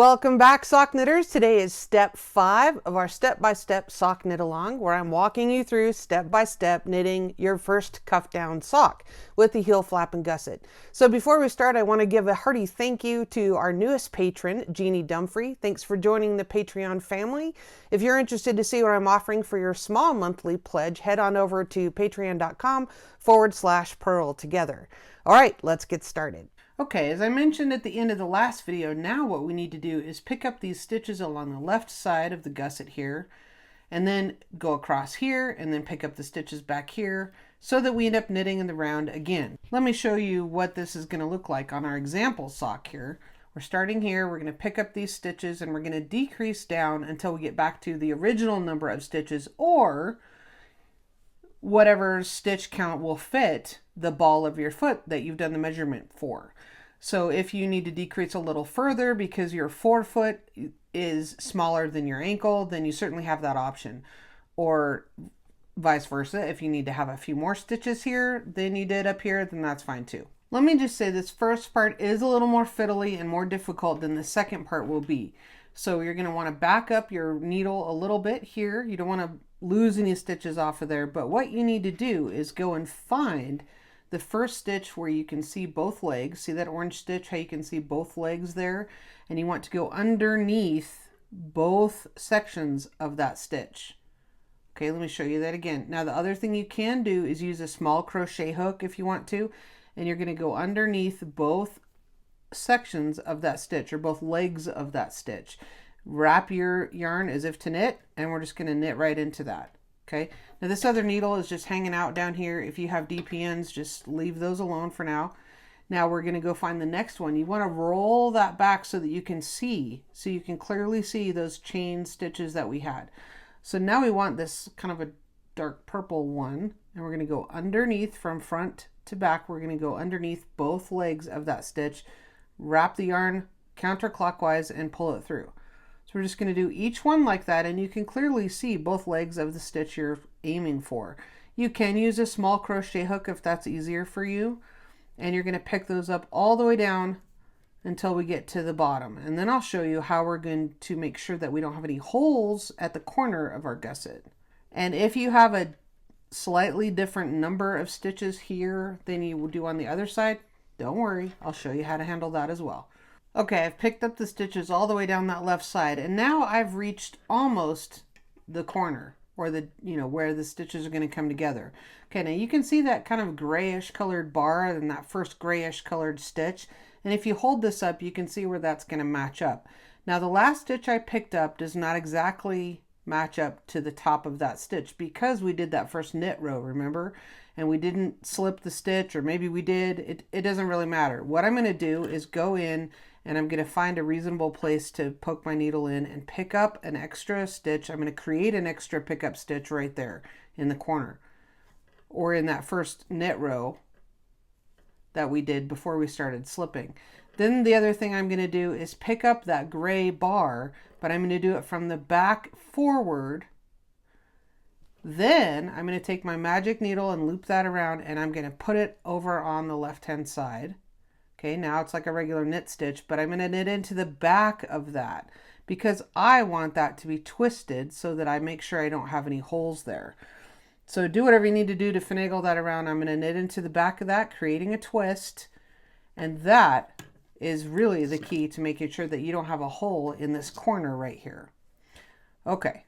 Welcome back, sock knitters. Today is step 5 of our step-by-step sock knit along, where I'm walking you through step-by-step knitting your first cuff down sock with the heel flap and gusset. So before we start, I want to give a hearty thank you to our newest patron, Jeannie Dumfrey. Thanks for joining the Patreon family. If you're interested to see what I'm offering for your small monthly pledge, head on over to patreon.com/purl together. All right, let's get started. Okay, as I mentioned at the end of the last video, now what we need to do is pick up these stitches along the left side of the gusset here, and then go across here, and then pick up the stitches back here, so that we end up knitting in the round again. Let me show you what this is going to look like on our example sock here. We're starting here, we're going to pick up these stitches, and we're going to decrease down until we get back to the original number of stitches, or whatever stitch count will fit the ball of your foot that you've done the measurement for. So if you need to decrease a little further because your forefoot is smaller than your ankle, then you certainly have that option. Or vice versa, if you need to have a few more stitches here than you did up here, then that's fine too. Let me just say this first part is a little more fiddly and more difficult than the second part will be. So you're going to want to back up your needle a little bit here. You don't want to lose any stitches off of there, but what you need to do is go and find the first stitch where you can see both legs. See that orange stitch, how you can see both legs there? And you want to go underneath both sections of that stitch. Okay, let me show you that again. Now the other thing you can do is use a small crochet hook if you want to, and you're going to go underneath both sections of that stitch, or both legs of that stitch. Wrap your yarn as if to knit, and we're just going to knit right into that. Okay, now this other needle is just hanging out down here. If you have DPNs, just leave those alone for now. Now we're going to go find the next one. You want to roll that back so that you can see, so you can clearly see those chain stitches that we had. So now we want this kind of a dark purple one, and we're going to go underneath from front to back. We're going to go underneath both legs of that stitch, wrap the yarn counterclockwise, and pull it through. So we're just going to do each one like that, and you can clearly see both legs of the stitch you're aiming for. You can use a small crochet hook if that's easier for you, and you're going to pick those up all the way down until we get to the bottom. And then I'll show you how we're going to make sure that we don't have any holes at the corner of our gusset. And if you have a slightly different number of stitches here than you will do on the other side, don't worry, I'll show you how to handle that as well. Okay, I've picked up the stitches all the way down that left side, and now I've reached almost the corner, or the, where the stitches are going to come together. Okay, now you can see that kind of grayish colored bar and that first grayish colored stitch, and if you hold this up, you can see where that's going to match up. Now the last stitch I picked up does not exactly match up to the top of that stitch because we did that first knit row, remember? And we didn't slip the stitch, or maybe we did. It doesn't really matter. What I'm going to do is go in, and I'm going to find a reasonable place to poke my needle in and pick up an extra stitch. I'm going to create an extra pickup stitch right there in the corner, or in that first knit row that we did before we started slipping. Then the other thing I'm going to do is pick up that gray bar, but I'm going to do it from the back forward. Then I'm going to take my magic needle and loop that around, and I'm going to put it over on the left hand side. Okay, now it's like a regular knit stitch, but I'm going to knit into the back of that because I want that to be twisted so that I make sure I don't have any holes there. So do whatever you need to do to finagle that around. I'm going to knit into the back of that, creating a twist, and that is really the key to making sure that you don't have a hole in this corner right here. Okay,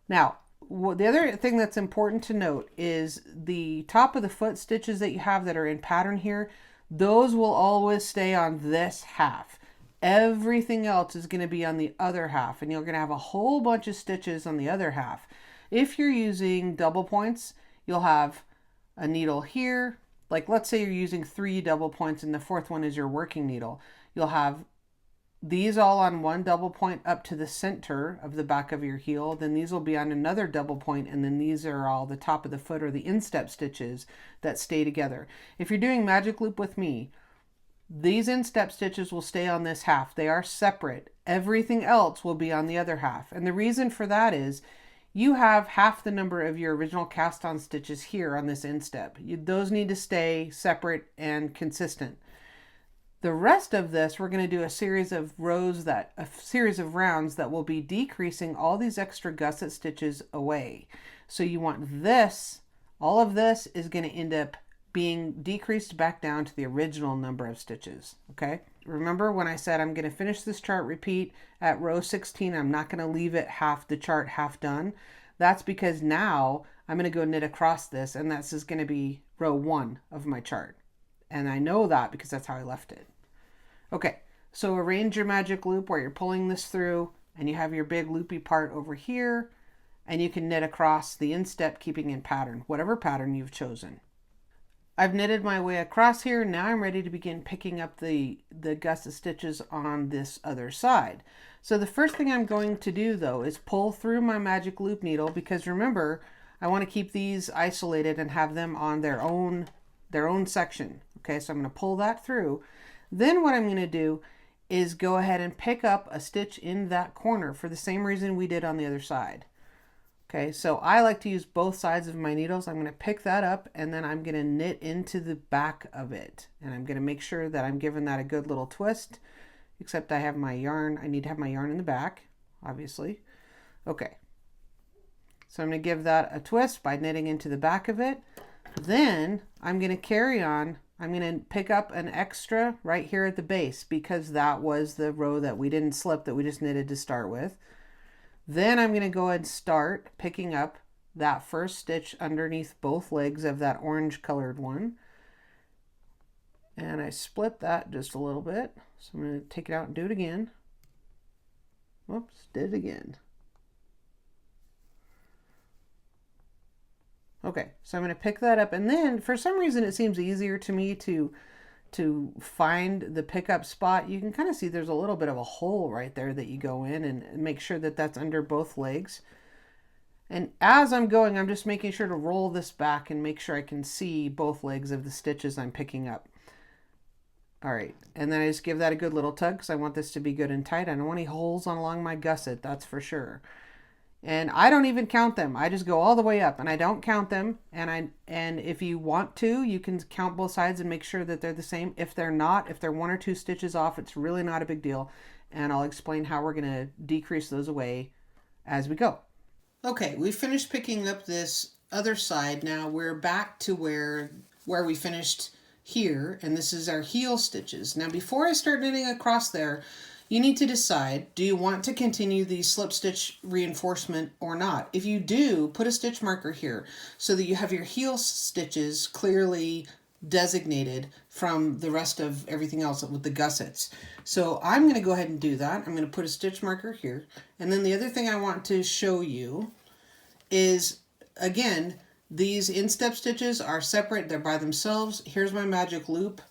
now the other thing that's important to note is the top of the foot stitches that you have that are in pattern here. Those will always stay on this half. Everything else is going to be on the other half, and you're going to have a whole bunch of stitches on the other half. If you're using double points, you'll have a needle here. Like let's say you're using 3 double points and the fourth one is your working needle. You'll have these all on one double point up to the center of the back of your heel. Then these will be on another double point, and then these are all the top of the foot, or the instep stitches that stay together. If you're doing magic loop with me, these instep stitches will stay on this half. They are separate. Everything else will be on the other half. And the reason for that is you have half the number of your original cast on stitches here on this instep. Those need to stay separate and consistent. The rest of this, we're going to do a series of rounds that will be decreasing all these extra gusset stitches away. So you want this, all of this is going to end up being decreased back down to the original number of stitches. Okay. Remember when I said I'm going to finish this chart repeat at row 16, I'm not going to leave it half the chart half done. That's because now I'm going to go knit across this, and this is going to be row 1 of my chart. And I know that because that's how I left it. Okay, so arrange your magic loop where you're pulling this through, and you have your big loopy part over here, and you can knit across the instep, keeping in pattern, whatever pattern you've chosen. I've knitted my way across here. Now I'm ready to begin picking up the gusset stitches on this other side. So the first thing I'm going to do though is pull through my magic loop needle, because remember, I want to keep these isolated and have them on their own section. Okay, so I'm going to pull that through. Then what I'm going to do is go ahead and pick up a stitch in that corner for the same reason we did on the other side. Okay, so I like to use both sides of my needles. I'm going to pick that up, and then I'm going to knit into the back of it. And I'm going to make sure that I'm giving that a good little twist, except I have my yarn. I need to have my yarn in the back, obviously. Okay, so I'm going to give that a twist by knitting into the back of it. Then I'm going to carry on. I'm going to pick up an extra right here at the base, because that was the row that we didn't slip, that we just knitted to start with. Then I'm going to go ahead and start picking up that first stitch underneath both legs of that orange colored one. And I split that just a little bit. So I'm going to take it out and do it again. Whoops, did it again. Okay, so I'm going to pick that up, and then for some reason it seems easier to me to find the pickup spot. You can kind of see there's a little bit of a hole right there that you go in, and make sure that that's under both legs. And as I'm going, I'm just making sure to roll this back and make sure I can see both legs of the stitches I'm picking up. All right, and then I just give that a good little tug because I want this to be good and tight. I don't want any holes along my gusset, that's for sure. And I don't even count them. I just go all the way up, and I don't count them. And if you want to, you can count both sides and make sure that they're the same. If they're not, if they're 1 or 2 stitches off, it's really not a big deal. And I'll explain how we're going to decrease those away as we go. Okay, we finished picking up this other side. Now we're back to where we finished here, and this is our heel stitches. Now before I start knitting across there, you need to decide, do you want to continue the slip stitch reinforcement or not? If you do, put a stitch marker here so that you have your heel stitches clearly designated from the rest of everything else with the gussets. So I'm going to go ahead and do that. I'm going to put a stitch marker here. And then the other thing I want to show you is, again, these instep stitches are separate. They're by themselves. Here's my magic loops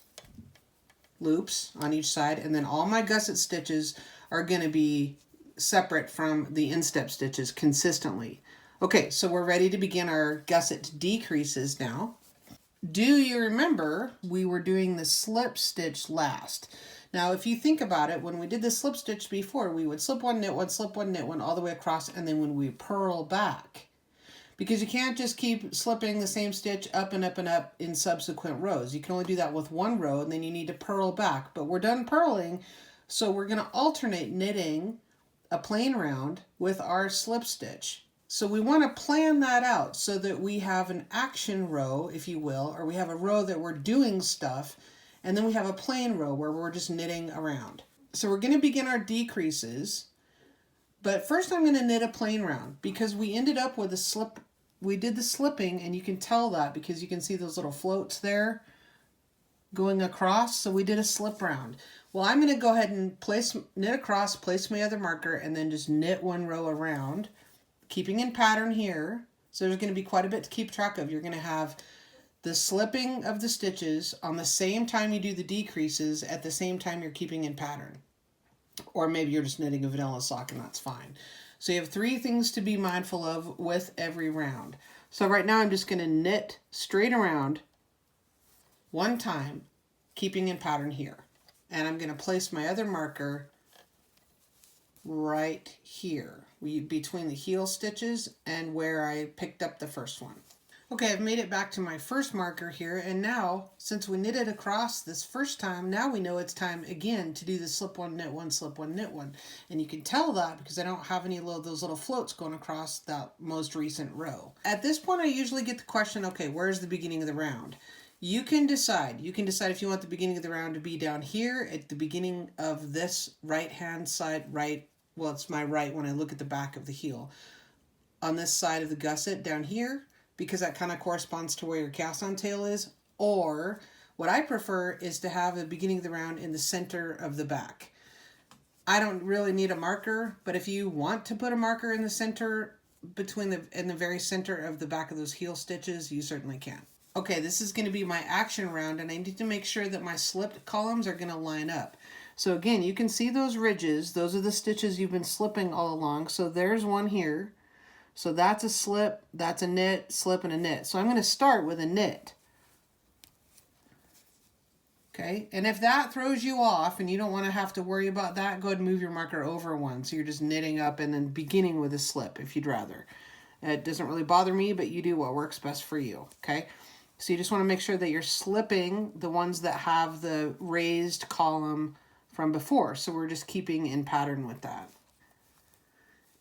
on each side, and then all my gusset stitches are going to be separate from the instep stitches consistently. Okay, so we're ready to begin our gusset decreases now. Do you remember we were doing the slip stitch last? Now if you think about it, when we did the slip stitch before, we would slip one, knit one, slip one, knit one all the way across, and then when we purl back, because you can't just keep slipping the same stitch up and up and up in subsequent rows. You can only do that with one row, and then you need to purl back. But we're done purling, so we're going to alternate knitting a plain round with our slip stitch. So we want to plan that out so that we have an action row, if you will, or we have a row that we're doing stuff, and then we have a plain row where we're just knitting around. So we're going to begin our decreases. But first I'm going to knit a plain round, because we ended up with a slip. We did the slipping, and you can tell that because you can see those little floats there going across. So we did a slip round. Well, I'm going to go ahead and knit across, place my other marker, and then just knit one row around, keeping in pattern here. So there's going to be quite a bit to keep track of. You're going to have the slipping of the stitches on the same time you do the decreases, at the same time you're keeping in pattern. Or maybe you're just knitting a vanilla sock, and that's fine. So you have 3 things to be mindful of with every round. So right now I'm just going to knit straight around one time, keeping in pattern here. And I'm going to place my other marker right here, between the heel stitches and where I picked up the first one. Okay, I've made it back to my first marker here, and now, since we knitted across this first time, now we know it's time again to do the slip one, knit one, slip one, knit one. And you can tell that because I don't have any of those little floats going across that most recent row. At this point, I usually get the question, okay, where's the beginning of the round? You can decide. You can decide if you want the beginning of the round to be down here at the beginning of this right-hand side, right, well, it's my right when I look at the back of the heel. On this side of the gusset down here, because that kind of corresponds to where your cast on tail is, or what I prefer is to have the beginning of the round in the center of the back. I don't really need a marker, but if you want to put a marker in the center in the very center of the back of those heel stitches, you certainly can. Okay, this is going to be my action round, and I need to make sure that my slipped columns are going to line up. So again, you can see those ridges. Those are the stitches you've been slipping all along. So there's one here. So that's a slip, that's a knit, slip, and a knit. So I'm going to start with a knit. Okay, and if that throws you off and you don't want to have to worry about that, go ahead and move your marker over one. So you're just knitting up and then beginning with a slip if you'd rather. It doesn't really bother me, but you do what works best for you. Okay, so you just want to make sure that you're slipping the ones that have the raised column from before. So we're just keeping in pattern with that.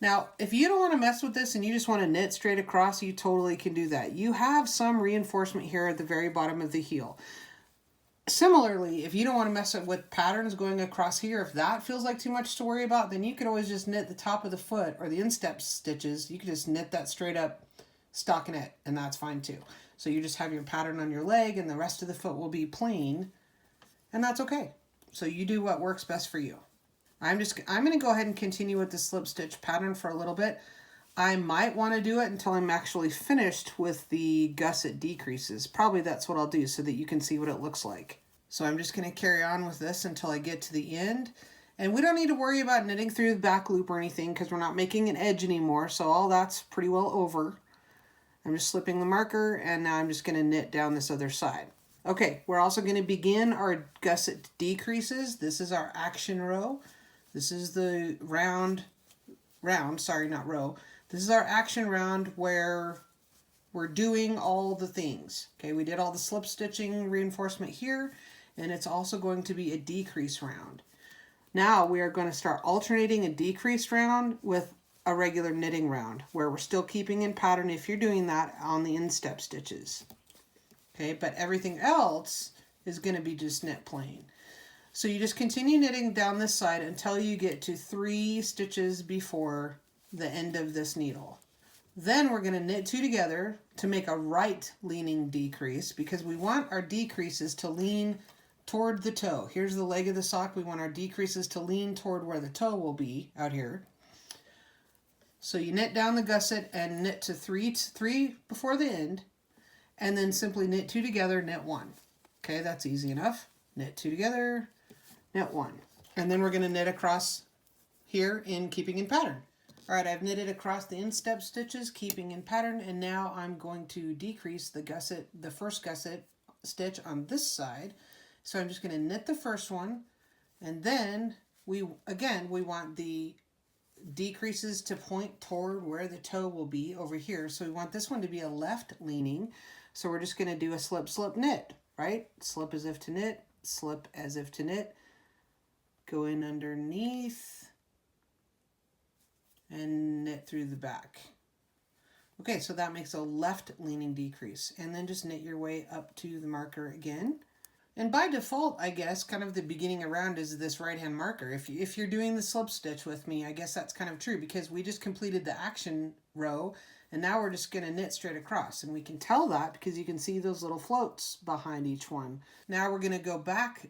Now, if you don't want to mess with this and you just want to knit straight across, you totally can do that. You have some reinforcement here at the very bottom of the heel. Similarly, if you don't want to mess with patterns going across here, if that feels like too much to worry about, then you could always just knit the top of the foot or the instep stitches. You could just knit that straight up stockinette, and that's fine too. So you just have your pattern on your leg and the rest of the foot will be plain, and that's okay. So you do what works best for you. I'm going to go ahead and continue with the slip stitch pattern for a little bit. I might want to do it until I'm actually finished with the gusset decreases. Probably that's what I'll do so that you can see what it looks like. So I'm just going to carry on with this until I get to the end. And we don't need to worry about knitting through the back loop or anything because we're not making an edge anymore. So all that's pretty well over. I'm just slipping the marker and now I'm just going to knit down this other side. Okay, we're also going to begin our gusset decreases. This is our action row. This is the round, sorry, not row. This is our action round where we're doing all the things. Okay, we did all the slip stitching reinforcement here, and it's also going to be a decrease round. Now we are going to start alternating a decrease round with a regular knitting round, where we're still keeping in pattern if you're doing that on the instep stitches. Okay, but everything else is going to be just knit plain. So you just continue knitting down this side until you get to 3 stitches before the end of this needle. Then we're going to knit 2 together to make a right leaning decrease because we want our decreases to lean toward the toe. Here's the leg of the sock. We want our decreases to lean toward where the toe will be out here. So you knit down the gusset and knit to 3 before the end, and then simply knit 2 together, knit 1. Okay, that's easy enough. Knit 2 together, knit 1. And then we're going to knit across here in keeping in pattern. All right, I've knitted across the instep stitches, keeping in pattern, and now I'm going to decrease the gusset, the first gusset stitch on this side. So I'm just going to knit the first one, and then we want the decreases to point toward where the toe will be over here. So we want this one to be a left leaning. So we're just going to do a slip, slip, knit, right? Slip as if to knit, slip as if to knit, go in underneath, and knit through the back. Okay, so that makes a left leaning decrease, and then just knit your way up to the marker again. And by default, I guess, kind of the beginning around is this right-hand marker. If you're doing the slip stitch with me, I guess that's kind of true because we just completed the action row, and now we're just going to knit straight across. And we can tell that because you can see those little floats behind each one. Now we're going to go back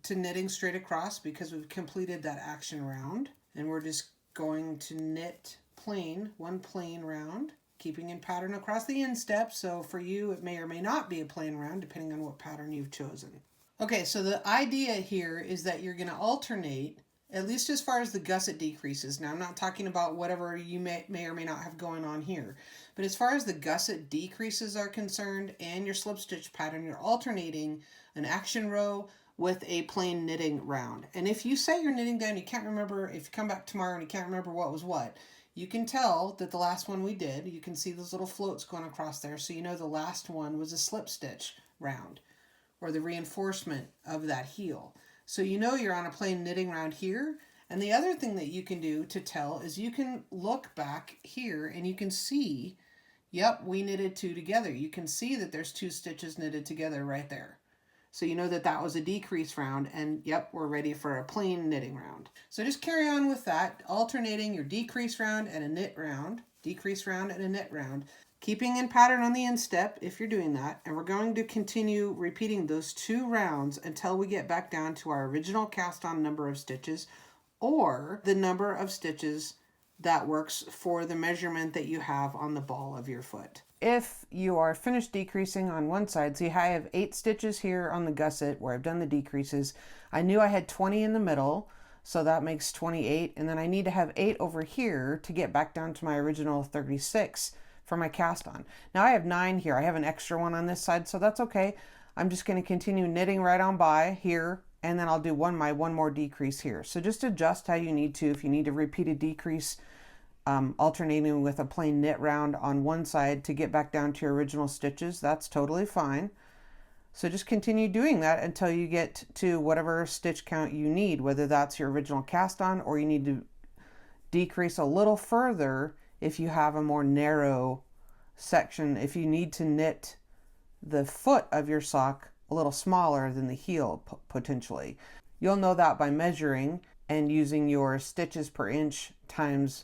to knitting straight across because we've completed that action round. And we're just going to knit plain, one plain round, keeping in pattern across the instep. So for you, it may or may not be a plain round, depending on what pattern you've chosen. Okay, so the idea here is that you're going to alternate, at least as far as the gusset decreases. Now, I'm not talking about whatever you may or may not have going on here. But as far as the gusset decreases are concerned and your slip stitch pattern, you're alternating an action row with a plain knitting round. And if you say you're knitting down, you can't remember, if you come back tomorrow and you can't remember what was what, you can tell that the last one we did, you can see those little floats going across there, so you know the last one was a slip stitch round, or the reinforcement of that heel. So you know you're on a plain knitting round here. And the other thing that you can do to tell is you can look back here and you can see, yep, we knitted two together. You can see that there's two stitches knitted together right there. So you know that that was a decrease round, and yep, we're ready for a plain knitting round. So just carry on with that, alternating your decrease round and a knit round, decrease round and a knit round, keeping in pattern on the instep if you're doing that. And we're going to continue repeating those 2 rounds until we get back down to our original cast on number of stitches, or the number of stitches that works for the measurement that you have on the ball of your foot. If you are finished decreasing on one side, see I have 8 stitches here on the gusset where I've done the decreases. I knew I had 20 in the middle, so that makes 28, and then I need to have 8 over here to get back down to my original 36 for my cast on. Now I have 9 here. I have an extra one on this side, so that's okay. I'm just going to continue knitting right on by here, and then I'll do one more decrease here. So just adjust how you need to. If you need to repeat a decrease, alternating with a plain knit round on one side to get back down to your original stitches, that's totally fine. So just continue doing that until you get to whatever stitch count you need, whether that's your original cast on or you need to decrease a little further if you have a more narrow section, if you need to knit the foot of your sock a little smaller than the heel potentially. You'll know that by measuring and using your stitches per inch times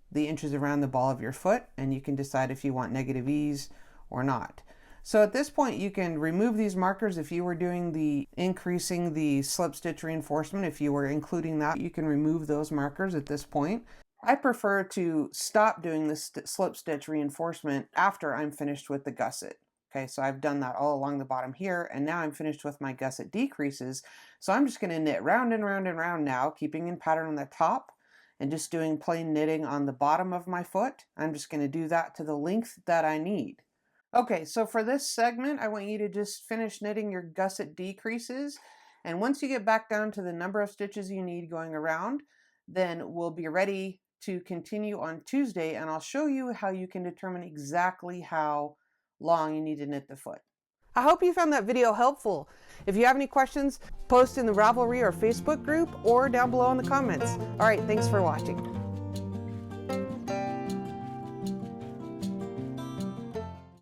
the inches around the ball of your foot, and you can decide if you want negative ease or not. So at this point you can remove these markers. If you were doing the increasing the slip stitch reinforcement, if you were including that, you can remove those markers at this point. I prefer to stop doing the slip stitch reinforcement after I'm finished with the gusset. Okay, so I've done that all along the bottom here, and now I'm finished with my gusset decreases. So I'm just going to knit round and round and round now, keeping in pattern on the top and just doing plain knitting on the bottom of my foot. I'm just going to do that to the length that I need. Okay, so for this segment, I want you to just finish knitting your gusset decreases. And once you get back down to the number of stitches you need going around, then we'll be ready to continue on Tuesday, and I'll show you how you can determine exactly how long you need to knit the foot. I hope you found that video helpful. If you have any questions, post in the Ravelry or Facebook group or down below in the comments. All right, thanks for watching.